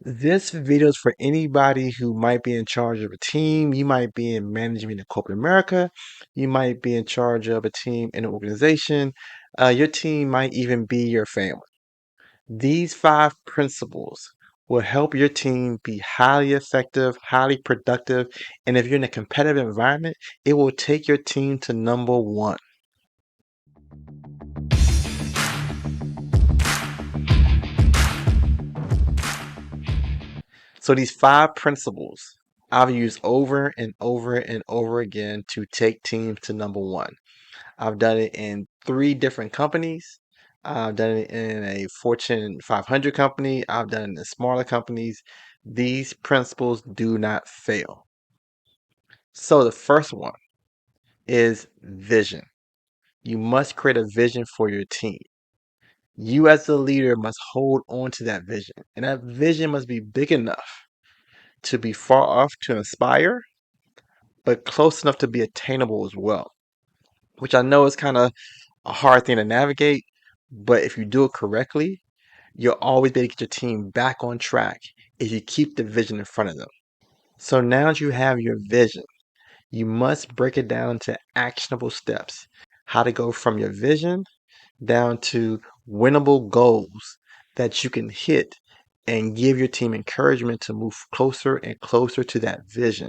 This video is for anybody who might be in charge of a team. You might be in management in corporate America. You might be in charge of a team in an organization. Your team might even be your family. These 5 principles will help your team be highly effective, highly productive, and if you're in a competitive environment, it will take your team to number one. So these 5 principles I've used over and over and over again to take teams to number one. I've done it in 3 different companies. I've done it in a Fortune 500 company. I've done it in smaller companies. These principles do not fail. So the first one is vision. You must create a vision for your team. You as the leader must hold on to that vision. And that vision must be big enough to be far off to inspire, but close enough to be attainable as well. Which I know is kind of a hard thing to navigate, but if you do it correctly, you'll always be able to get your team back on track if you keep the vision in front of them. So now that you have your vision, you must break it down into actionable steps. How to go from your vision down to winnable goals that you can hit and give your team encouragement to move closer and closer to that vision.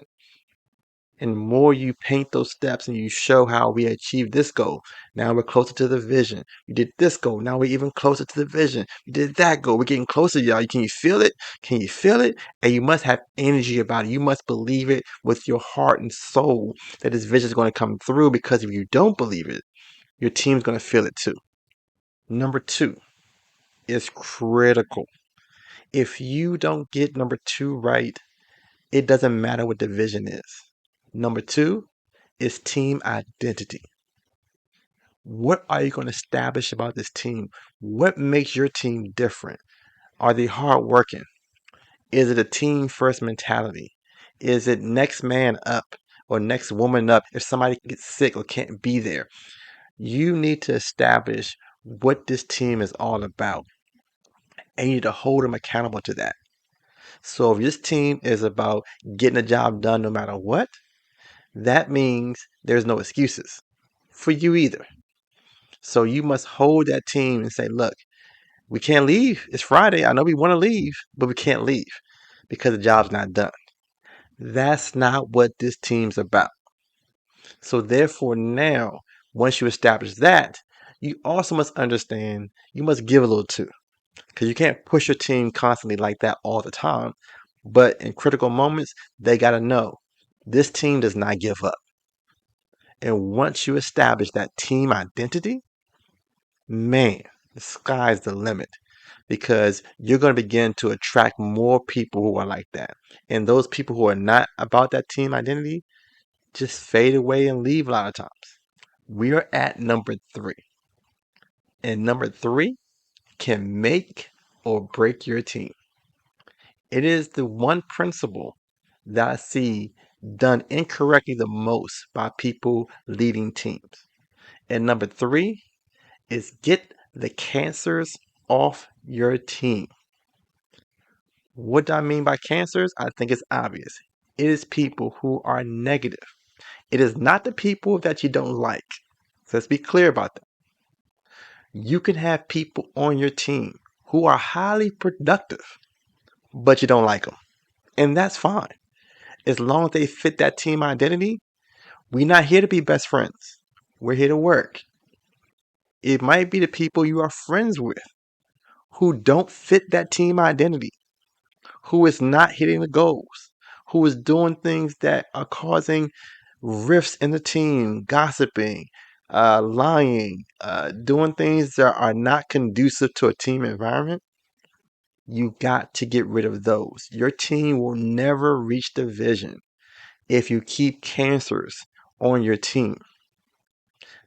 And more you paint those steps and you show how we achieved this goal. Now we're closer to the vision. We did this goal. Now we're even closer to the vision. We did that goal. We're getting closer, y'all. Can you feel it? Can you feel it? And you must have energy about it. You must believe it with your heart and soul that this vision is going to come through, because if you don't believe it, your team's going to feel it too. Number 2 is critical. If you don't get number 2 right, it doesn't matter what the vision is. Number 2 is team identity. What are you going to establish about this team? What makes your team different? Are they hardworking? Is it a team first mentality? Is it next man up or next woman up if somebody gets sick or can't be there? You need to establish what this team is all about, and you need to hold them accountable to that. So if this team is about getting the job done no matter what, that means there's no excuses for you either. So you must hold that team and say, look, we can't leave. It's Friday. I know we want to leave, but we can't leave because the job's not done. That's not what this team's about. So therefore now, once you establish that, you also must understand you must give a little too. Because you can't push your team constantly like that all the time. But in critical moments, they got to know this team does not give up. And once you establish that team identity, man, the sky's the limit, because you're going to begin to attract more people who are like that. And those people who are not about that team identity just fade away and leave a lot of times. We are at number 3. And number 3 can make or break your team. It is the one principle that I see done incorrectly the most by people leading teams. And number 3 is get the cancers off your team. What do I mean by cancers? I think it's obvious. It is people who are negative. It is not the people that you don't like. So let's be clear about that. You can have people on your team who are highly productive, but you don't like them. And that's fine. As long as they fit that team identity, we're not here to be best friends. We're here to work. It might be the people you are friends with who don't fit that team identity, who is not hitting the goals, who is doing things that are causing rifts in the team, gossiping, lying, doing things that are not conducive to a team environment. You got to get rid of those. Your team will never reach the vision if you keep cancers on your team.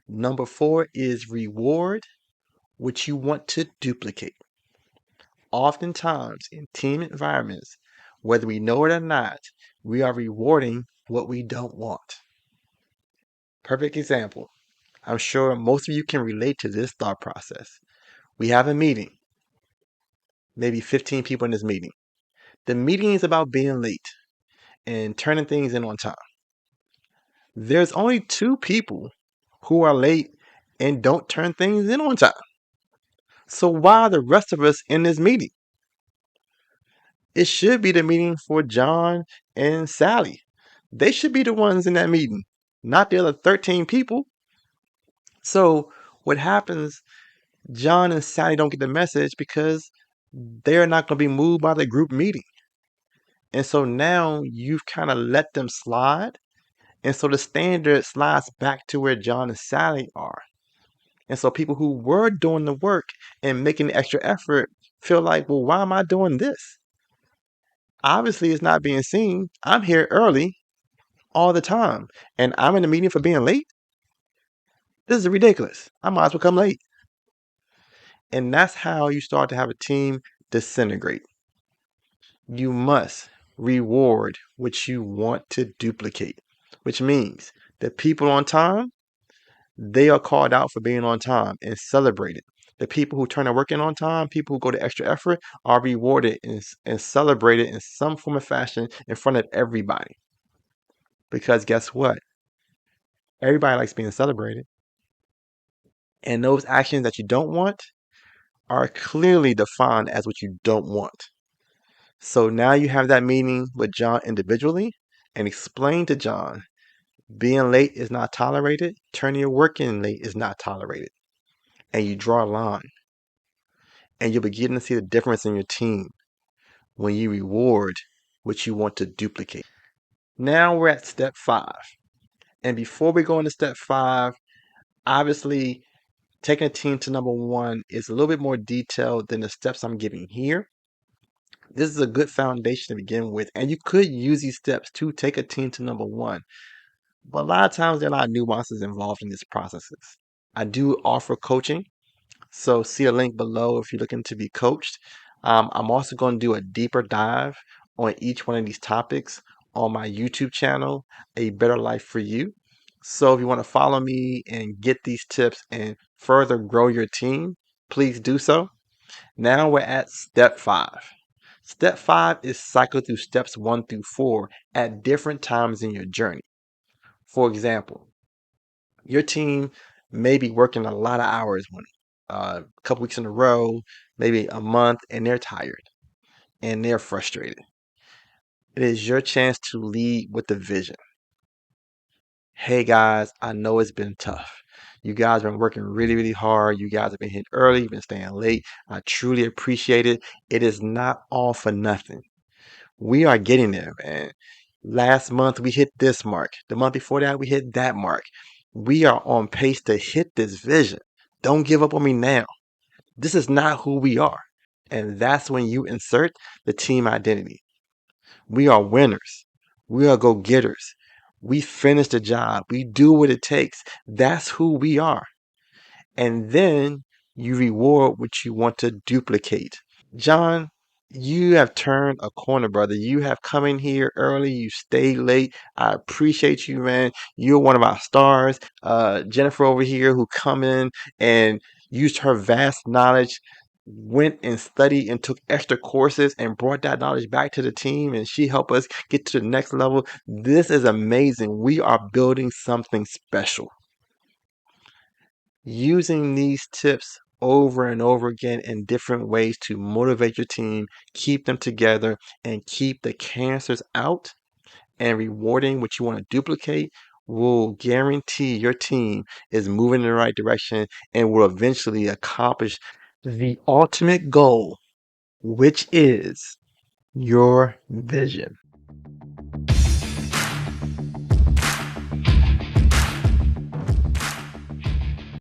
Number 4 is reward what you want to duplicate. Oftentimes in team environments, whether we know it or not, we are rewarding what we don't want. Perfect example. I'm sure most of you can relate to this thought process. We have a meeting, maybe 15 people in this meeting. The meeting is about being late and turning things in on time. There's only two people who are late and don't turn things in on time. So why are the rest of us in this meeting? It should be the meeting for John and Sally. They should be the ones in that meeting, not the other 13 people. So what happens, John and Sally don't get the message because they're not going to be moved by the group meeting. And so now you've kind of let them slide. And so the standard slides back to where John and Sally are. And so people who were doing the work and making the extra effort feel like, well, why am I doing this? Obviously, it's not being seen. I'm here early all the time, and I'm in the meeting for being late. This is ridiculous. I might as well come late. And that's how you start to have a team disintegrate. You must reward what you want to duplicate, which means the people on time, they are called out for being on time and celebrated. The people who turn their work in on time, people who go to extra effort, are rewarded and celebrated in some form of fashion in front of everybody. Because guess what? Everybody likes being celebrated. And those actions that you don't want are clearly defined as what you don't want. So now you have that meeting with John individually and explain to John being late is not tolerated, turning your work in late is not tolerated. And you draw a line. And you'll begin to see the difference in your team when you reward what you want to duplicate. Now we're at step 5. And before we go into step 5, obviously taking a team to number 1 is a little bit more detailed than the steps I'm giving here. This is a good foundation to begin with, and you could use these steps to take a team to number 1. But a lot of times there are a lot of nuances involved in these processes. I do offer coaching, so see a link below if you're looking to be coached. I'm also going to do a deeper dive on each one of these topics on my YouTube channel, A Better Life for You. So if you want to follow me and get these tips and further grow your team, please do so. Now we're at step 5. Step 5 is cycle through steps 1 through 4 at different times in your journey. For example, your team may be working a lot of hours a couple weeks in a row, maybe a month, and they're tired and they're frustrated. It is your chance to lead with the vision. Hey guys, I know it's been tough. You guys have been working really, really hard. You guys have been hitting early, you've been staying late. I truly appreciate it. It is not all for nothing. We are getting there, man. Last month we hit this mark. The month before that we hit that mark. We are on pace to hit this vision. Don't give up on me now. This is not who we are. And that's when you insert the team identity. We are winners. We are go-getters. We finish the job. We do what it takes. That's who we are. And then you reward what you want to duplicate. John, you have turned a corner, brother. You have come in here early. You stayed late. I appreciate you, man. You're one of our stars. Jennifer over here, who come in and used her vast knowledge, went and studied and took extra courses and brought that knowledge back to the team, and she helped us get to the next level. This is amazing. We are building something special. Using these tips over and over again in different ways to motivate your team, keep them together, and keep the cancers out, and rewarding what you want to duplicate will guarantee your team is moving in the right direction and will eventually accomplish the ultimate goal, which is your vision.